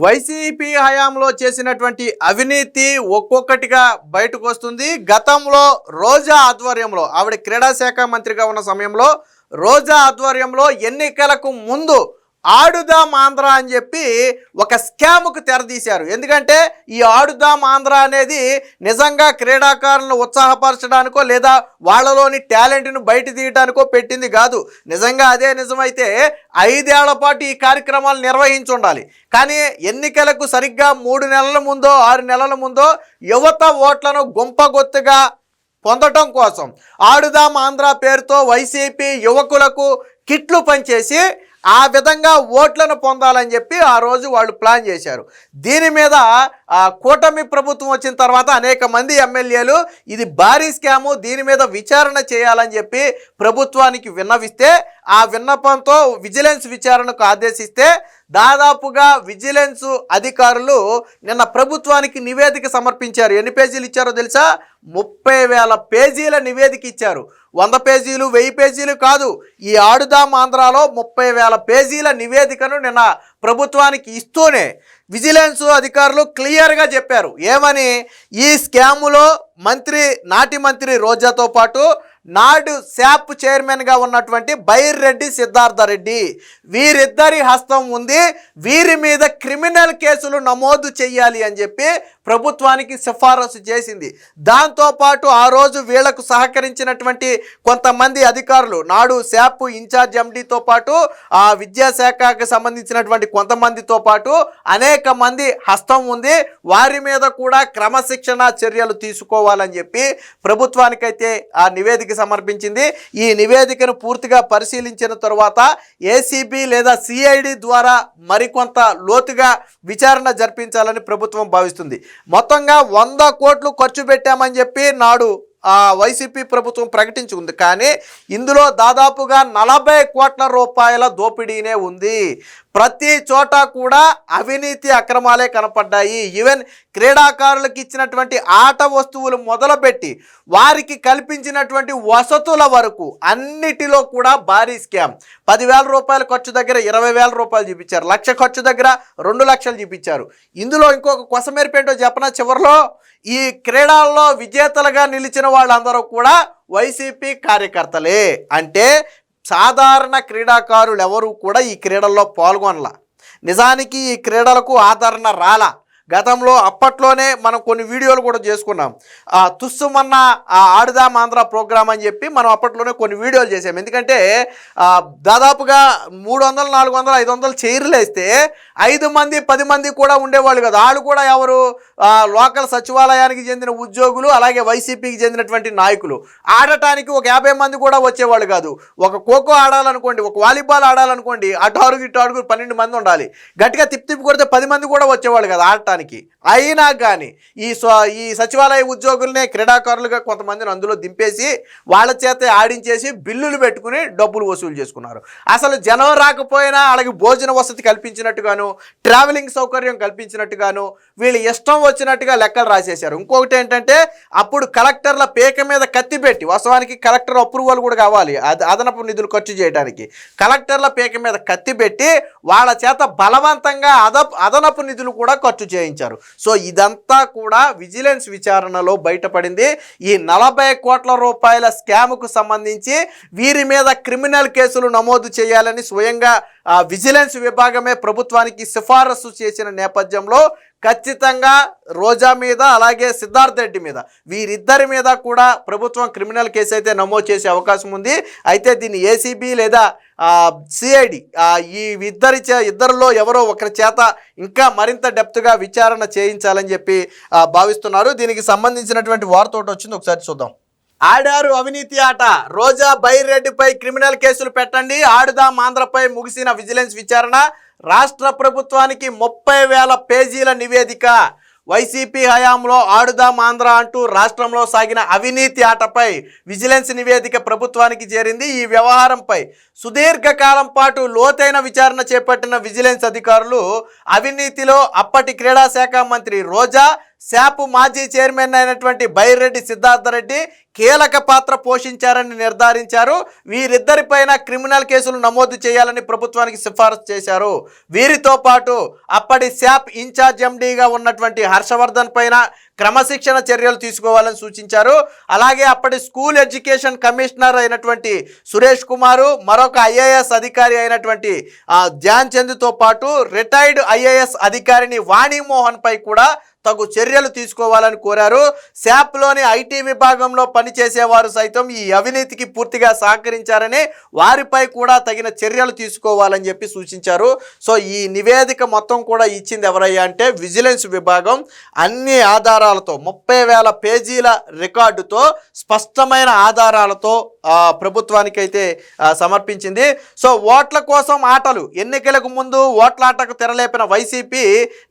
YCP హయాంలో చేసినటువంటి అవినీతి ఒక్కొక్కటిగా బయటకు వస్తుంది. గతంలో రోజా ఆధ్వర్యంలో ఆవిడ క్రీడా శాఖ మంత్రిగా ఉన్న సమయంలో రోజా ఆధ్వర్యంలో ఎన్నికలకు ముందు ఆడుదాం ఆంధ్ర అని చెప్పి ఒక స్కామ్కు తెరదీశారు. ఎందుకంటే ఈ ఆడుదాం ఆంధ్ర అనేది నిజంగా క్రీడాకారులను ఉత్సాహపరచడానికో లేదా వాళ్ళలోని టాలెంట్ను బయట తీయడానికో పెట్టింది కాదు. నిజంగా అదే నిజమైతే 5 ఏళ్ల పాటు ఈ కార్యక్రమాలు నిర్వహించి ఉండాలి. కానీ ఎన్నికలకు సరిగ్గా 3 నెలల ముందో 6 నెలల ముందో యువత ఓట్లను గుంపగొత్తుగా పొందటం కోసం ఆడుదాం ఆంధ్ర పేరుతో వైసీపీ యువకులకు కిట్లు పంచేసి ఆ విధంగా ఓట్లను పొందాలని చెప్పి ఆ రోజు వాళ్ళు ప్లాన్ చేశారు. దీని మీద కూటమి ప్రభుత్వం వచ్చిన తర్వాత అనేక మంది ఎమ్మెల్యేలు ఇది భారీ స్కాము, దీని మీద విచారణ చేయాలని చెప్పి ప్రభుత్వానికి విన్నవిస్తే ఆ విన్నపంతో విజిలెన్స్ విచారణకు ఆదేశిస్తే దాదాపుగా విజిలెన్స్ అధికారులు నిన్న ప్రభుత్వానికి నివేదిక సమర్పించారు. ఎన్ని పేజీలు ఇచ్చారో తెలుసా? 30,000 పేజీల నివేదిక ఇచ్చారు. 100 పేజీలు 1000 పేజీలు కాదు. ఈ ఆడుదాం ఆంధ్రాలో 30,000 పేజీల నివేదికను నిన్న ప్రభుత్వానికి ఇస్తూనే విజిలెన్స్ అధికారులు క్లియర్గా చెప్పారు. ఏమని? ఈ స్కాములో నాటి మంత్రి రోజాతో పాటు నాడు శాప్ చైర్మన్గా ఉన్నటువంటి బైర్రెడ్డి సిద్ధార్థరెడ్డి వీరిద్దరి హస్తం ఉంది. వీరి మీద క్రిమినల్ కేసులు నమోదు చేయాలి అని చెప్పి ప్రభుత్వానికి సిఫారసు చేసింది. దాంతోపాటు ఆ రోజు వీళ్లకు సహకరించినటువంటి కొంతమంది అధికారులు, నాడు శాప్ ఇన్ఛార్జ్ ఎండీతో పాటు ఆ విద్యాశాఖకు సంబంధించినటువంటి కొంతమందితో పాటు అనేక మంది హస్తం ఉంది. వారి మీద కూడా క్రమశిక్షణ చర్యలు తీసుకోవాలని చెప్పి ప్రభుత్వానికైతే ఆ నివేదిక సమర్పించింది. ఈ నివేదికను పూర్తిగా పరిశీలించిన తరువాత ఏసీబీ లేదా సిఐడి ద్వారా మరికొంత లోతుగా విచారణ జరిపించాలని ప్రభుత్వం భావిస్తుంది. మొత్తంగా 100 కోట్లు ఖర్చు పెట్టామని చెప్పి నాడు వైసీపీ ప్రభుత్వం ప్రకటించుకుంది. కానీ ఇందులో దాదాపుగా 40 కోట్ల రూపాయల దోపిడీనే ఉంది. ప్రతి చోట కూడా అవినీతి అక్రమాలే కనపడ్డాయి. ఈవెన్ క్రీడాకారులకు ఇచ్చినటువంటి ఆట వస్తువులు మొదలుపెట్టి వారికి కల్పించినటువంటి వసతుల వరకు అన్నిటిలో కూడా భారీ స్కామ్. 10,000 రూపాయల ఖర్చు దగ్గర 20,000 రూపాయలు చూపించారు. 1,00,000 ఖర్చు దగ్గర 2 లక్షలు చూపించారు. ఇందులో ఇంకొక కొసమెరిపేంటో చెప్పనా? చివరిలో ఈ క్రీడల్లో విజేతలుగా నిలిచిన వాళ్ళందరూ కూడా వైసీపీ కార్యకర్తలే. అంటే సాధారణ క్రీడాకారులు ఎవరు కూడా ఈ క్రీడల్లో పాల్గొనలా. నిజానికి ఈ క్రీడలకు ఆదరణ రాలా. గతంలో అప్పట్లోనే మనం కొన్ని వీడియోలు కూడా చేసుకున్నాం. తుస్సుమన్న ఆడుదాం ఆంధ్ర ప్రోగ్రామ్ అని చెప్పి మనం అప్పట్లోనే కొన్ని వీడియోలు చేసాం. ఎందుకంటే దాదాపుగా 300, 400, 500 చైర్లు వేస్తే 5 మంది 10 మంది కూడా ఉండేవాళ్ళు కదా. వాళ్ళు కూడా ఎవరు? లోకల్ సచివాలయానికి చెందిన ఉద్యోగులు, అలాగే వైసీపీకి చెందినటువంటి నాయకులు. ఆడటానికి ఒక 50 మంది కూడా వచ్చేవాళ్ళు కాదు. ఒక ఖోఖో ఆడాలనుకోండి, ఒక వాలీబాల్ ఆడాలనుకోండి, అటు అడుగు ఇటు అడుగు 12 మంది ఉండాలి. గట్టిగా తిప్పి కొడితే 10 మంది కూడా వచ్చేవాళ్ళు కదా ఆడటానికి. అయినా కానీ ఈ సచివాలయ ఉద్యోగులనే క్రీడాకారులుగా కొంతమందిని అందులో దింపేసి వాళ్ళ చేత ఆడించేసి బిల్లులు పెట్టుకుని డబ్బులు వసూలు చేసుకున్నారు. అసలు జనం రాకపోయినా అలాగే భోజన వసతి కల్పించినట్టుగాను, ట్రావెలింగ్ సౌకర్యం కల్పించినట్టుగాను వీళ్ళు ఇష్టం వచ్చినట్టుగా లెక్కలు రాసేశారు. ఇంకొకటి ఏంటంటే అప్పుడు కలెక్టర్ల పేక మీద కత్తి పెట్టి, వాస్తవానికి కలెక్టర్ అప్రూవల్ కూడా కావాలి అదనపు నిధులు ఖర్చు చేయడానికి, కలెక్టర్ల పేక మీద కత్తి పెట్టి వాళ్ళ చేత బలవంతంగా అదనపు నిధులు కూడా ఖర్చు చేయించారు. సో ఇదంతా కూడా విజిలెన్స్ విచారణలో బయటపడింది. ఈ 40 కోట్ల రూపాయల స్కామ్కు సంబంధించి వీరి మీద క్రిమినల్ కేసులు నమోదు చేయాలని స్వయంగా విజిలెన్స్ విభాగమే ప్రభుత్వానికి సిఫారసు చేసిన నేపథ్యంలో ఖచ్చితంగా రోజా మీద అలాగే సిద్ధార్థ్ రెడ్డి మీద వీరిద్దరి మీద కూడా ప్రభుత్వం క్రిమినల్ కేసు అయితే నమోదు చేసే అవకాశం ఉంది. అయితే దీన్ని ఏసీబీ లేదా సిఐడి ఈ ఇద్దరిలో ఎవరో ఒకరి చేత ఇంకా మరింత డెప్త్గా విచారణ చేయించాలని చెప్పి భావిస్తున్నారు. దీనికి సంబంధించినటువంటి వార్త ఒకటి వచ్చింది, ఒకసారి చూద్దాం. ఆడారు అవినీతి ఆట, రోజా బైర్రెడ్డిపై క్రిమినల్ కేసులు పెట్టండి. ఆడుదాం ఆంధ్రపై ముగిసిన విజిలెన్స్ విచారణ. రాష్ట్ర ప్రభుత్వానికి 30,000 పేజీల నివేదిక. వైసీపీ హయాంలో ఆడుదాం ఆంధ్ర అంటూ రాష్ట్రంలో సాగిన అవినీతి ఆటపై విజిలెన్స్ నివేదిక ప్రభుత్వానికి చేరింది. ఈ వ్యవహారంపై సుదీర్ఘకాలం పాటు లోతైన విచారణ చేపట్టిన విజిలెన్స్ అధికారులు అవినీతిలో అప్పటి క్రీడా శాఖ మంత్రి రోజా, శాప్ మాజీ చైర్మన్ అయినటువంటి బైరెడ్డి సిద్ధార్థరెడ్డి కీలక పాత్ర పోషించారని నిర్ధారించారు. వీరిద్దరిపైన క్రిమినల్ కేసులు నమోదు చేయాలని ప్రభుత్వానికి సిఫారసు చేశారు. వీరితో పాటు అప్పటి శాప్ ఇన్ఛార్జ్ ఎండీగా ఉన్నటువంటి హర్షవర్ధన్ పైన క్రమశిక్షణ చర్యలు తీసుకోవాలని సూచించారు. అలాగే అప్పటి స్కూల్ ఎడ్యుకేషన్ కమిషనర్ అయినటువంటి సురేష్ కుమారు, మరొక ఐఏఎస్ అధికారి అయినటువంటి ధ్యాన్ చంద్తో పాటు రిటైర్డ్ ఐఏఎస్ అధికారిని వాణిమోహన్ పై కూడా తగు చర్యలు తీసుకోవాలని కోరారు. శాప్లోని ఐటీ విభాగంలో పనిచేసేవారు సైతం ఈ అవినీతికి పూర్తిగా సహకరించారని, వారిపై కూడా తగిన చర్యలు తీసుకోవాలని చెప్పి సూచించారు. సో ఈ నివేదిక మొత్తం కూడా ఇచ్చింది ఎవరయ్యా అంటే విజిలెన్స్ విభాగం. అన్ని ఆధారాలతో 30,000 పేజీల రికార్డుతో స్పష్టమైన ఆధారాలతో ప్రభుత్వానికైతే సమర్పించింది. సో ఓట్ల కోసం ఆటలు, ఎన్నికలకు ముందు ఓట్లాటకు తెరలేపిన వైసీపీ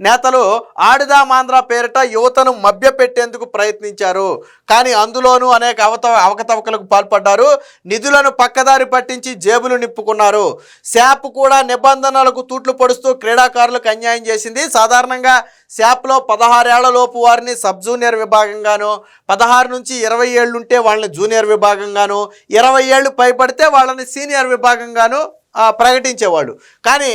నేతలు ఆడుదామాంధ్ర పేరిట యువతను మభ్యపెట్టేందుకు ప్రయత్నించారు. కానీ అందులోనూ అనేక అవకతవకలకు పాల్పడ్డారు. నిధులను పక్కదారి పట్టించి జేబులు నింపుకున్నారు. శాప్ కూడా నిబంధనలకు తూట్లు పొడుస్తూ క్రీడాకారులకు అన్యాయం చేసింది. సాధారణంగా శాప్లో 16 ఏళ్ల లోపు వారిని సబ్ జూనియర్ విభాగంగాను, 16 నుంచి 20 ఏళ్ళు ఉంటే వాళ్ళని జూనియర్ విభాగంగాను, 20 ఏళ్ళు పైబడితే వాళ్ళని సీనియర్ విభాగంగాను ప్రకటించేవాళ్ళు. కానీ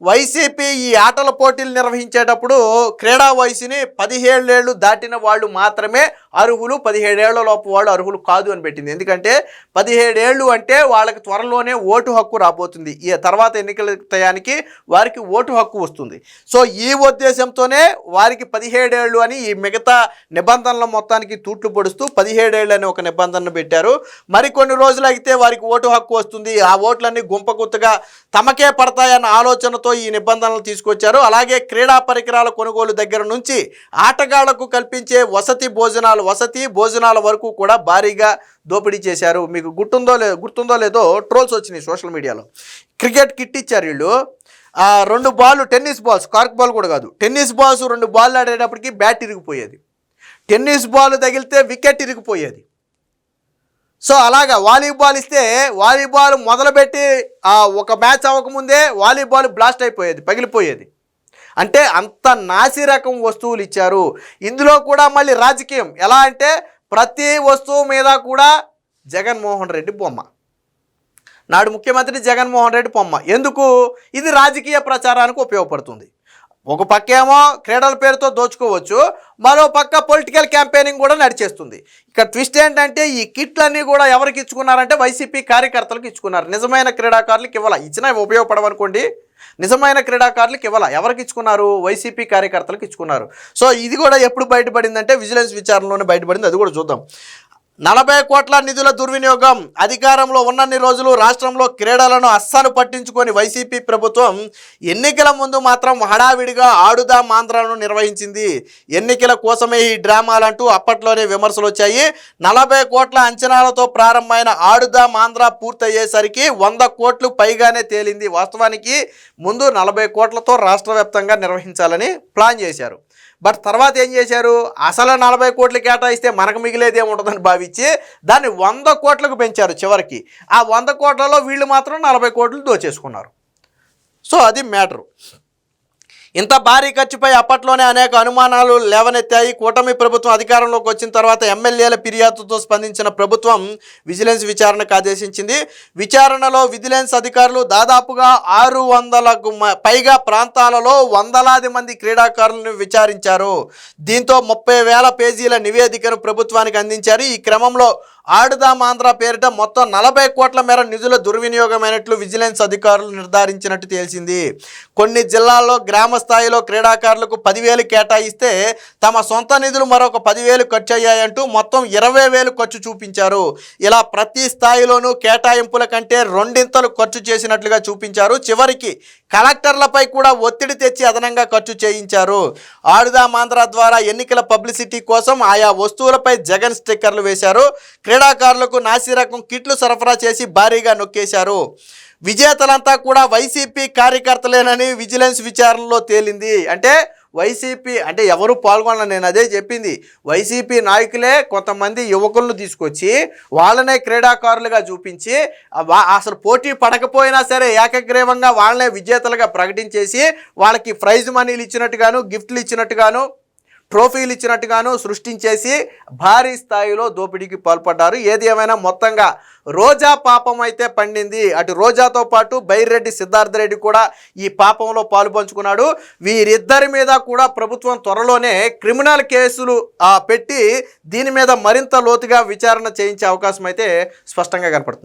వైసీపీ ఈ ఆటల పోటీలు నిర్వహించేటప్పుడు క్రీడా వయసుని 17 ఏళ్ళు దాటిన వాళ్ళు మాత్రమే అర్హులు, 17 ఏళ్ల లోపు వాళ్ళు అర్హులు కాదు అని పెట్టింది. ఎందుకంటే 17 ఏళ్ళు అంటే వాళ్ళకి త్వరలోనే ఓటు హక్కు రాబోతుంది. ఈ తర్వాత ఎన్నికల టయానికి వారికి ఓటు హక్కు వస్తుంది. సో ఈ ఉద్దేశంతోనే వారికి 17 ఏళ్ళు అని ఈ మిగతా నిబంధనల మొత్తానికి తూట్లు పొడుస్తూ 17 ఏళ్ళు అని ఒక నిబంధనను పెట్టారు. మరికొన్ని రోజులు అయితే వారికి ఓటు హక్కు వస్తుంది. ఆ ఓట్లన్నీ గుంపగుత్తగా తమకే పడతాయన్న ఆలోచనతో ఈ నిబంధనలు తీసుకొచ్చారు. అలాగే క్రీడా పరికరాల కొనుగోలు దగ్గర నుంచి ఆటగాళ్లకు కల్పించే వసతి భోజనాల వరకు కూడా భారీగా దోపిడీ చేశారు. మీకు గుర్తుందో లేదో ట్రోల్స్ వచ్చినాయి సోషల్ మీడియాలో. క్రికెట్ కిట్ ఇచ్చారు వీళ్ళు. 2 ball tennis balls, cork ball కూడా కాదు, టెన్నిస్ బాల్స్ 2 బాల్ ఆడేటప్పటికి బ్యాట్ ఇరిగిపోయేది. టెన్నిస్ బాల్ తగిలితే వికెట్ ఇరిగిపోయేది. సో అలాగా వాలీబాల్ ఇస్తే వాలీబాల్ మొదలుపెట్టి ఒక మ్యాచ్ అవ్వకముందే వాలీబాల్ బ్లాస్ట్ అయిపోయేది, పగిలిపోయేది. అంటే అంత నాసి రకం వస్తువులు ఇచ్చారు. ఇందులో కూడా మళ్ళీ రాజకీయం ఎలా అంటే ప్రతి వస్తువు మీద కూడా జగన్మోహన్ రెడ్డి బొమ్మ, నాడు ముఖ్యమంత్రి జగన్మోహన్ రెడ్డి బొమ్మ. ఎందుకు? ఇది రాజకీయ ప్రచారానికి ఉపయోగపడుతుంది. ఒక పక్కేమో క్రీడల పేరుతో దోచుకోవచ్చు, మరో పక్క పొలిటికల్ క్యాంపెయినింగ్ కూడా నడిచేస్తుంది. ఇక్కడ ట్విస్ట్ ఏంటంటే ఈ కిట్లన్నీ కూడా ఎవరికి ఇచ్చుకున్నారంటే వైసీపీ కార్యకర్తలకు ఇచ్చుకున్నారు. నిజమైన క్రీడాకారులకు ఇవ్వాల, ఇచ్చినా ఉపయోగపడవనుకోండి. నిజమైన క్రీడాకారులకు ఇవ్వాల, ఎవరికి ఇచ్చుకున్నారు? వైసీపీ కార్యకర్తలకు ఇచ్చుకున్నారు. సో ఇది కూడా ఎప్పుడు బయటపడిందంటే విజిలెన్స్ విచారణలోనే బయటపడింది. అది కూడా చూద్దాం. 40 కోట్ల నిధుల దుర్వినియోగం. అధికారంలో ఉన్నన్ని రోజులు రాష్ట్రంలో క్రీడలను అస్సలు పట్టించుకొని వైసీపీ ప్రభుత్వం ఎన్నికల ముందు మాత్రం హడావిడిగా ఆడుదాం ఆంధ్రాను నిర్వహించింది. ఎన్నికల కోసమే ఈ డ్రామాలంటూ అప్పట్లోనే విమర్శలు వచ్చాయి. 40 కోట్ల అంచనాలతో ప్రారంభమైన ఆడుదాం ఆంధ్ర పూర్తయ్యేసరికి 100 కోట్లు పైగానే తేలింది. వాస్తవానికి ముందు 40 కోట్లతో రాష్ట్ర వ్యాప్తంగా నిర్వహించాలని ప్లాన్ చేశారు. బట్ తర్వాత ఏం చేశారు? అసలు 40 కోట్లు కేటాయిస్తే మనకు మిగిలేదే ఉంటుందని భావించి దాన్ని 100 కోట్లకు పెంచారు. చివరికి ఆ 100 కోట్లలో వీళ్ళు మాత్రం 40 కోట్లు దోచేసుకున్నారు. సో అది మ్యాటరు. ఇంత భారీ ఖర్చుపై అప్పట్లోనే అనేక అనుమానాలు లేవనెత్తాయి. కూటమి ప్రభుత్వం అధికారంలోకి వచ్చిన తర్వాత ఎమ్మెల్యేల ఫిర్యాదుతో స్పందించిన ప్రభుత్వం విజిలెన్స్ విచారణకు ఆదేశించింది. విచారణలో విజిలెన్స్ అధికారులు దాదాపుగా 600కు పైగా ప్రాంతాలలో వందలాది మంది క్రీడాకారులను విచారించారు. దీంతో 30,000 పేజీల నివేదికను ప్రభుత్వానికి అందించారు. ఈ క్రమంలో ఆడుదాం ఆంధ్ర పేరిట మొత్తం 40 కోట్ల మేర నిధుల దుర్వినియోగమైనట్లు విజిలెన్స్ అధికారులు నిర్ధారించినట్టు తేల్చింది. కొన్ని జిల్లాల్లో గ్రామ స్థాయిలో క్రీడాకారులకు 10,000 కేటాయిస్తే తమ సొంత నిధులు మరొక 10,000 ఖర్చు అయ్యాయంటూ మొత్తం 20,000 ఖర్చు చూపించారు. ఇలా ప్రతి స్థాయిలోనూ కేటాయింపుల కంటే 2 ఖర్చు చేసినట్లుగా చూపించారు. చివరికి కలెక్టర్లపై కూడా ఒత్తిడి తెచ్చి అదనంగా ఖర్చు చేయించారు. ఆడుదాం ఆంధ్ర ద్వారా ఎన్నికల పబ్లిసిటీ కోసం ఆయా వస్తువులపై జగన్ స్టిక్కర్లు వేశారు. క్రీడాకారులకు నాసిరకం కిట్లు సరఫరా చేసి భారీగా నొక్కేశారు. విజేతలంతా కూడా వైసీపీ కార్యకర్తలేనని విజిలెన్స్ విచారణలో తేలింది. అంటే వైసీపీ అంటే ఎవరు పాల్గొనలేదు. నేను అదే చెప్పింది. వైసీపీ నాయకులే కొంతమంది యువకులను తీసుకొచ్చి వాళ్ళనే క్రీడాకారులుగా చూపించి అసలు పోటీ పడకపోయినా సరే ఏకగ్రీవంగా వాళ్ళనే విజేతలుగా ప్రకటించేసి వాళ్ళకి ప్రైజ్ మనీలు ఇచ్చినట్టుగాను గిఫ్ట్లు ఇచ్చినట్టుగాను ట్రోఫీలు ఇచ్చినట్టుగాను సృష్టించేసి భారీ స్థాయిలో దోపిడీకి పాల్పడ్డారు. ఏది ఏమైనా మొత్తంగా రోజా పాపం అయితే పండింది. అటు రోజాతో పాటు బైరెడ్డి సిద్ధార్థ రెడ్డి కూడా ఈ పాపంలో పాలు పంచుకున్నాడు. వీరిద్దరి మీద కూడా ప్రభుత్వం త్వరలోనే క్రిమినల్ కేసులు పెట్టి దీని మీద మరింత లోతుగా విచారణ చేయించే అవకాశం అయితే స్పష్టంగా కనపడుతుంది.